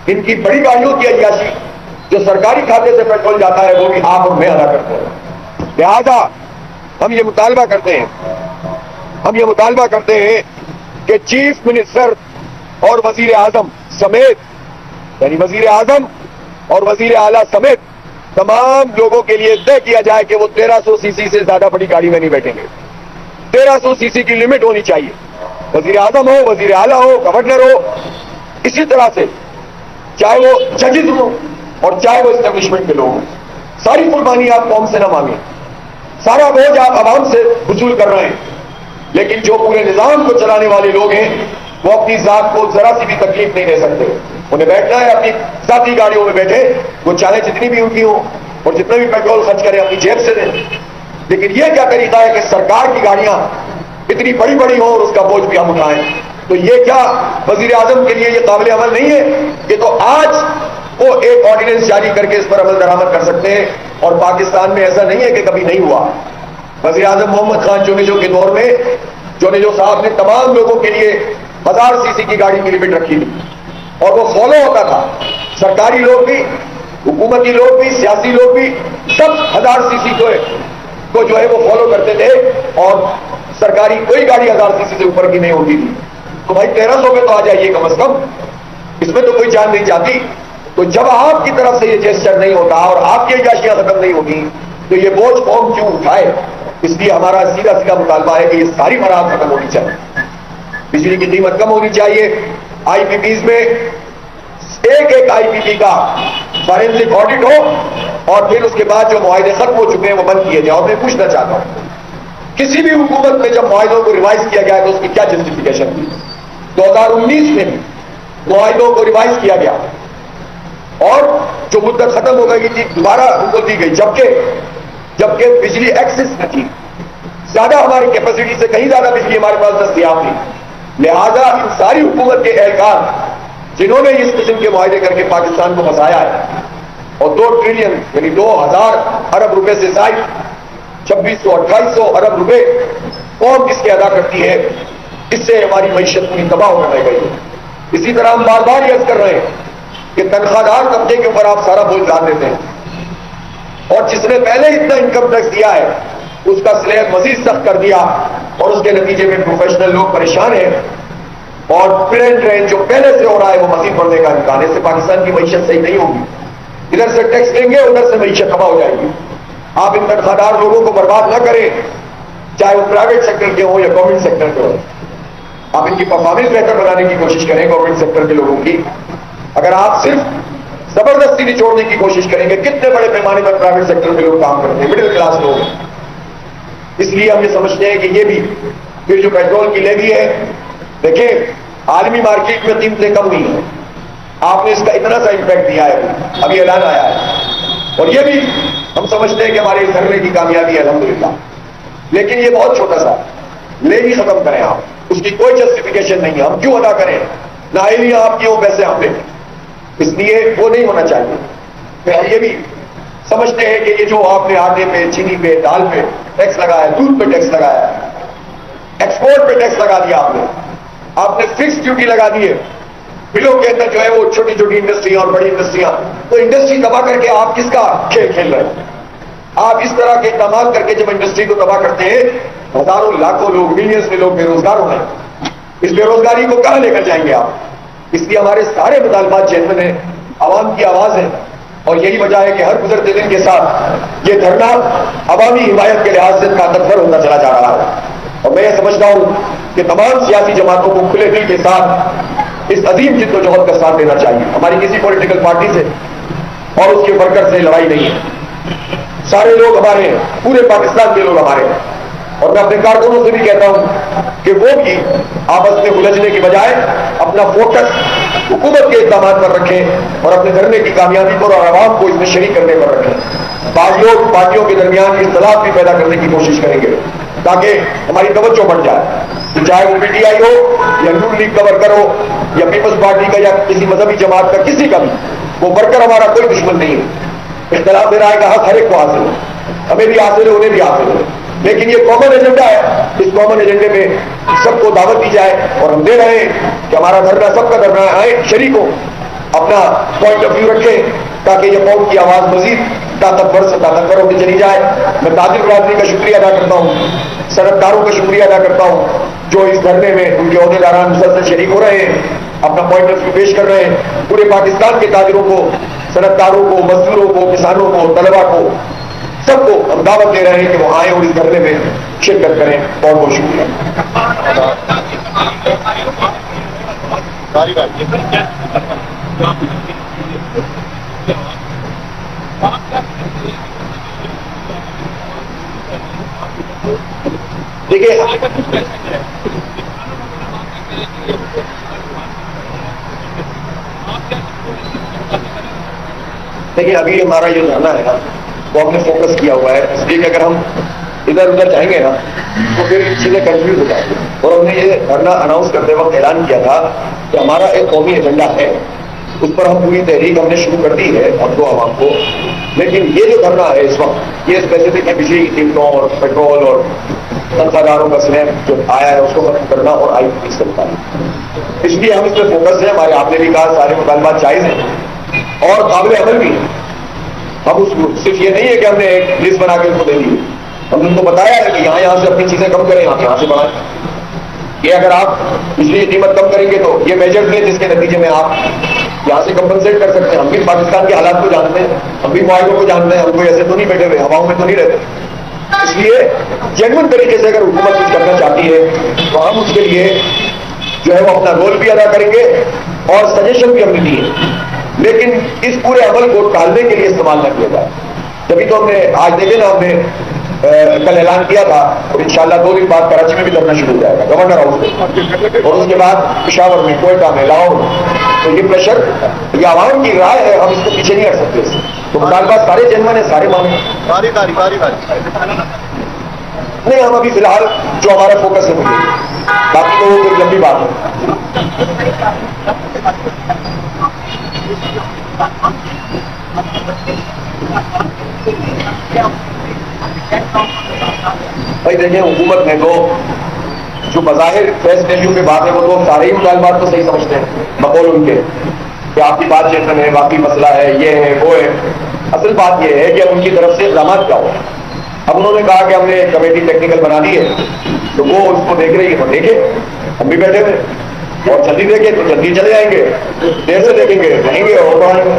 ان کی بڑی گاڑیوں کی عیاشی جو سرکاری کھاتے سے پیٹرول جاتا ہے وہ بھی آپ اور میں ادا کرتے ہیں. لہذا ہم یہ مطالبہ کرتے ہیں کہ چیف منسٹر اور وزیر اعظم سمیت، یعنی وزیر اعظم اور وزیر اعلیٰ سمیت تمام لوگوں کے لیے طے کیا جائے کہ وہ 1300 سی سی سے زیادہ بڑی گاڑی میں نہیں بیٹھیں گے. 1300 سی سی کی لمٹ ہونی چاہیے. وزیر اعظم ہو، وزیر اعلیٰ ہو، گورنر ہو، اسی طرح سے چاہے وہ ججز ہوں اور چاہے وہ اسٹیبلشمنٹ کے لوگ ہوں، ساری قربانی آپ قوم سے نہ مانگیں، سارا بوجھ آپ عوام سے وصول کر رہے ہیں. لیکن جو پورے نظام کو چلانے والے لوگ ہیں وہ اپنی ذات کو ذرا سی بھی تکلیف نہیں دے سکتے. انہیں بیٹھنا ہے اپنی ذاتی گاڑیوں میں بیٹھے، وہ چاہے جتنی بھی ان کی ہوں اور جتنا بھی پیٹرول خرچ کریں اپنی جیب سے دیں. لیکن یہ کیا طریقہ ہے کہ سرکار کی گاڑیاں اتنی بڑی بڑی ہوں اور اس کا بوجھ بھی ہم اٹھائیں؟ تو یہ کیا وزیر اعظم کے لیے یہ قابل عمل نہیں ہے؟ یہ تو آج وہ ایک آرڈیننس جاری کر کے اس پر عمل درآمد کر سکتے ہیں، اور پاکستان میں ایسا نہیں ہے کہ کبھی نہیں ہوا. وزیر اعظم محمد خان جونیجو کے دور میں جونیجو صاحب نے تمام لوگوں کے لیے 1000 سی سی کی گاڑی کی لمٹ رکھی تھی اور وہ فالو ہوتا تھا. سرکاری لوگ بھی، حکومتی لوگ بھی، سیاسی لوگ بھی، سب 1000 سی سی کو جو ہے وہ فالو کرتے تھے اور سرکاری کوئی گاڑی 1000 سی سی سے اوپر کی نہیں ہوتی تھی. تو بھائی 1300 پہ تو آ جائیے کم از کم، اس میں تو کوئی جان نہیں جاتی. تو جب آپ کی طرف سے یہ جیسچر نہیں ہوتا اور آپ کی عیاشیاں ختم نہیں ہوگی تو یہ بوجھ قوم کیوں اٹھائے؟ اس لیے ہمارا سیدھا مطالبہ ہے کہ یہ ساری مراحل ختم ہونی چاہیے. بجلی کی قیمت کم ہونی چاہیے. آئی پی پیز میں ایک آئی پی پی کا فارینسک آڈٹ ہو اور پھر اس کے بعد جو معاہدے ختم ہو چکے ہیں وہ بند کیے جائیں. اور میں پوچھنا چاہتا ہوں کسی بھی حکومت میں جب معاہدوں کو ریوائز کیا گیا تو اس کی کیا جسٹیفیکیشن تھی؟ 2019 میں معاہدوں کو ریوائز کیا گیا اور جو مدت ختم ہو گئی تھی دوبارہ ان کو دی گئی، جبکہ بجلی ایکسس میں تھی، زیادہ ہماری کیپیسٹی سے کہیں زیادہ بجلی ہمارے پاس دستیاب تھی. لہذا ان ساری حکومت کے اہلکار جنہوں نے اس قسم کے معاہدے کر کے پاکستان کو پھنسایا ہے اور 2 ٹریلین یعنی 2000 ارب روپے سے زائد 2600-2800 ارب روپے قوم اس کے ادا کرتی ہے، اس سے ہماری معیشت پوری تباہ ہونے لگ گئی ہے. اسی طرح ہم بار بار یہ کر رہے ہیں کہ تنخواہ دار طبقے کے اوپر آپ سارا بوجھ ڈال دیتے ہیں اور جس نے پہلے اتنا انکم ٹیکس دیا ہے اس کا سلیب مزید سخت کر دیا اور اس کے نتیجے میں پروفیشنل لوگ پریشان ہیں اور پرنٹ رینج جو پہلے سے ہو رہا ہے وہ مزید بڑھنے کا امکان ہے. اس سے پاکستان کی معیشت صحیح نہیں ہوگی. ادھر سے ٹیکس لیں گے ادھر سے معیشت تباہ ہو جائے گی. آپ ان تنخواہ دار لوگوں کو برباد نہ کریں، چاہے وہ پرائیویٹ سیکٹر کے ہوں یا گورنمنٹ سیکٹر کے ہوں. آپ ان کی پرفارمنس بہتر بنانے کی کوشش کریں گورنمنٹ سیکٹر کے لوگوں کی. اگر آپ صرف زبردستی نچوڑنے کی کوشش کریں گے، کتنے بڑے پیمانے پر پرائیویٹ سیکٹر کے لوگ کام کرتے ہیں، مڈل کلاس لوگ. اس لیے ہم یہ سمجھتے ہیں کہ یہ بھی پھر جو پیٹرول کی لیوی ہے، دیکھیں عالمی مارکیٹ میں قیمتیں کم ہوئی ہیں، آپ نے اس کا اتنا سا امپیکٹ دیا ہے، ابھی اعلان آیا ہے اور یہ بھی ہم سمجھتے ہیں کہ ہمارے اس دھرنے کی کامیابی ہے الحمدللہ. لیکن یہ بہت چھوٹا سا لیوی ختم کریں آپ، اس کی کوئی جسٹیفیکیشن نہیں ہے. ہم کیوں ادا کریں؟ نااہلیاں آپ کی ہوں پیسے ہم دیں، اس لیے وہ نہیں ہونا چاہیے. پھر یہ بھی سمجھتے ہیں کہ یہ جو آپ نے آٹے پہ، چینی پہ، دال پہ ٹیکس لگایا ہے، دودھ پہ ٹیکس لگایا ہے، ایکسپورٹ پہ ٹیکس لگا دیا آپ نے فکس ڈیوٹی لگا دی ہے. بلوں کے اندر جو ہے وہ چھوٹی چھوٹی انڈسٹریاں اور بڑی انڈسٹریاں، تو انڈسٹری تباہ کر کے آپ کس کا کھیل کھیل رہے ہیں؟ آپ اس طرح کے اقدامات کر کے جب انڈسٹری کو تباہ کرتے ہیں ہزاروں لاکھوں لوگ، ملینز میں لوگ بے روزگار ہو رہے ہیں. اس بے روزگاری کو کہاں لے کر جائیں گے آپ؟ اس لیے ہمارے سارے مطالبات جینوین ہیں، عوام کی آواز ہے اور یہی وجہ ہے کہ ہر گزرتے دن کے ساتھ یہ دھرنا عوامی حمایت کے لحاظ سے طاقتور ہوتا چلا جا رہا ہے. اور میں یہ سمجھتا ہوں کہ تمام سیاسی جماعتوں کو کھلے دل کے ساتھ اس عظیم جد و جہد کا ساتھ دینا چاہیے. ہماری کسی پولیٹیکل پارٹی سے اور اس کے ورکر سے لڑائی نہیں ہے، سارے لوگ ہمارے ہیں، پورے پاکستان کے لوگ ہمارے ہیں. اور میں اپنے کارکنوں سے بھی کہتا ہوں کہ وہ بھی آپس میں الجھنے کی بجائے اپنا فوکس حکومت کے اقدامات پر رکھیں اور اپنے دھرنے کی کامیابی پر اور عوام کو اس میں شریک کرنے پر رکھیں. بعض لوگ پارٹیوں کے درمیان اختلاف بھی پیدا کرنے کی کوشش کریں گے تاکہ ہماری توجہ بڑھ جائے. چاہے وہ پی ٹی آئی ہو یا نون لیگ کا ورکر ہو یا پیپلز پارٹی کا یا کسی مذہبی جماعت کا، کسی کا بھی، وہ ورکر ہمارا کوئی دشمن نہیں ہے. اختلاف رائے کا حق ہر ایک کو حاصل ہے، ہمیں بھی حاصل ہے، انہیں بھی حاصل ہے. لیکن یہ کامن ایجنڈا ہے، اس کامن ایجنڈے میں سب کو دعوت دی جائے اور ہم دے رہے ہیں کہ ہمارا دھرنا سب کا دھرنا ہے، آئے شریک ہو. اپنا پوائنٹ آف ویو رکھیں تاکہ یہ قوم کی آواز مزید طاقتور سے طاقتور ہوتی چلی جائے. میں تاجر برادری کا شکریہ ادا کرتا ہوں, صنعتکاروں کا شکریہ ادا کرتا ہوں جو اس دھرنے میں ان کے عہدیداران مسلسل شریک ہو رہے ہیں, اپنا پوائنٹ آف ویو پیش کر رہے ہیں. پورے پاکستان کے تاجروں کو, صنعتکاروں کو, مزدوروں کو, کسانوں کو, طلبا کو, سب کو ہم دعوت دے رہے ہیں کہ وہ آئیں اور اس دھرنے میں شرکت کریں. بہت بہت شکریہ. دیکھیے ابھی ہمارا یہ دھرنا ہے نا وہ ہم نے فوکس کیا ہوا ہے, اس لیے کہ اگر ہم ادھر ادھر جائیں گے نا تو پھر چیزیں کنفیوز ہو جائیں گی. اور ہم نے یہ دھرنا اناؤنس کرتے وقت اعلان کیا تھا کہ ہمارا ایک قومی ایجنڈا ہے, اس پر ہم پوری تحریک ہم نے شروع کر دی ہے اب تو عوام کو. لیکن یہ جو دھرنا ہے اس وقت یہ اسپیسیفک ہے بجلی, قیمتوں اور پیٹرول اور تنخواہ داروں کا سلیب جو آیا ہے اس کو ختم کرنا اور آئی پی کرنا. اس لیے ہم اس پہ فوکس ہیں. ہمارے آپ نے بھی کہا سارے مطالبات جائز ہیں اور قابل عمل بھی ہیں. ہم اس صرف یہ نہیں ہے کہ ہم نے ایک لسٹ بنا کے ان کو دے دی, ہم نے ان کو بتایا ہے کہ یہاں سے اپنی چیزیں کم کریں, آپ یہاں سے بڑھائیں. یہ اگر آپ بجلی کی قیمت کم کریں گے تو یہ میجرز ہیں جس کے نتیجے میں آپ یہاں سے کمپنسیٹ کر سکتے ہیں. ہم بھی پاکستان کے حالات کو جانتے ہیں, ہم بھی معاہدوں کو جانتے ہیں, ہم کوئی ایسے تو نہیں بیٹھے ہوئے ہواؤں میں تو نہیں رہتے. اس لیے جینوئن طریقے سے اگر حکومت کچھ کرنا چاہتی ہے تو ہم اس کے لیے جو ہے وہ اپنا رول بھی ادا کریں گے اور سجیشن بھی ہم نے دی ہے. لیکن اس پورے عمل کو ٹالنے کے لیے استعمال نہ کیا جائے. جبھی تو ہم نے آج دیکھے نا ہم نے کل اعلان کیا تھا اور انشاءاللہ 2 دن بعد کراچی میں بھی دھرنا شروع ہو جائے گا گورنر ہاؤس میں, اور اس کے بعد پشاور میں, کوئٹہ میں, لاہور. تو یہ پریشر یہ عوام کی رائے ہے, ہم اس کو پیچھے نہیں ہٹ سکتے. اس سے تو مطالبات سارے جنمن ہیں, سارے معاملے نہیں. ہم ابھی فی الحال جو ہمارا فوکس ہے وہ باقی تو وہ ایک لمبی بات ہے. بھائی دیکھیں حکومت نے تو جو بظاہر فیس ویلیو پہ بات ہے وہ تو سارے ہی مطالبات تو صحیح سمجھتے ہیں بقول ان کے کہ آپ کی بات چیتن ہے, باقی مسئلہ ہے, یہ ہے وہ ہے. اصل بات یہ ہے کہ ان کی طرف سے اقدامات کیا ہو. اب انہوں نے کہا کہ ہم نے کمیٹی ٹیکنیکل بنا دی ہے تو وہ اس کو دیکھ رہی ہے, تو دیکھے ہم بھی بیٹھے ہوئے اور جلدی دیکھیں تو جلدی چلے جائیں گے, دیر سے دیکھیں گے رہیں گے اور بڑھائیں گے.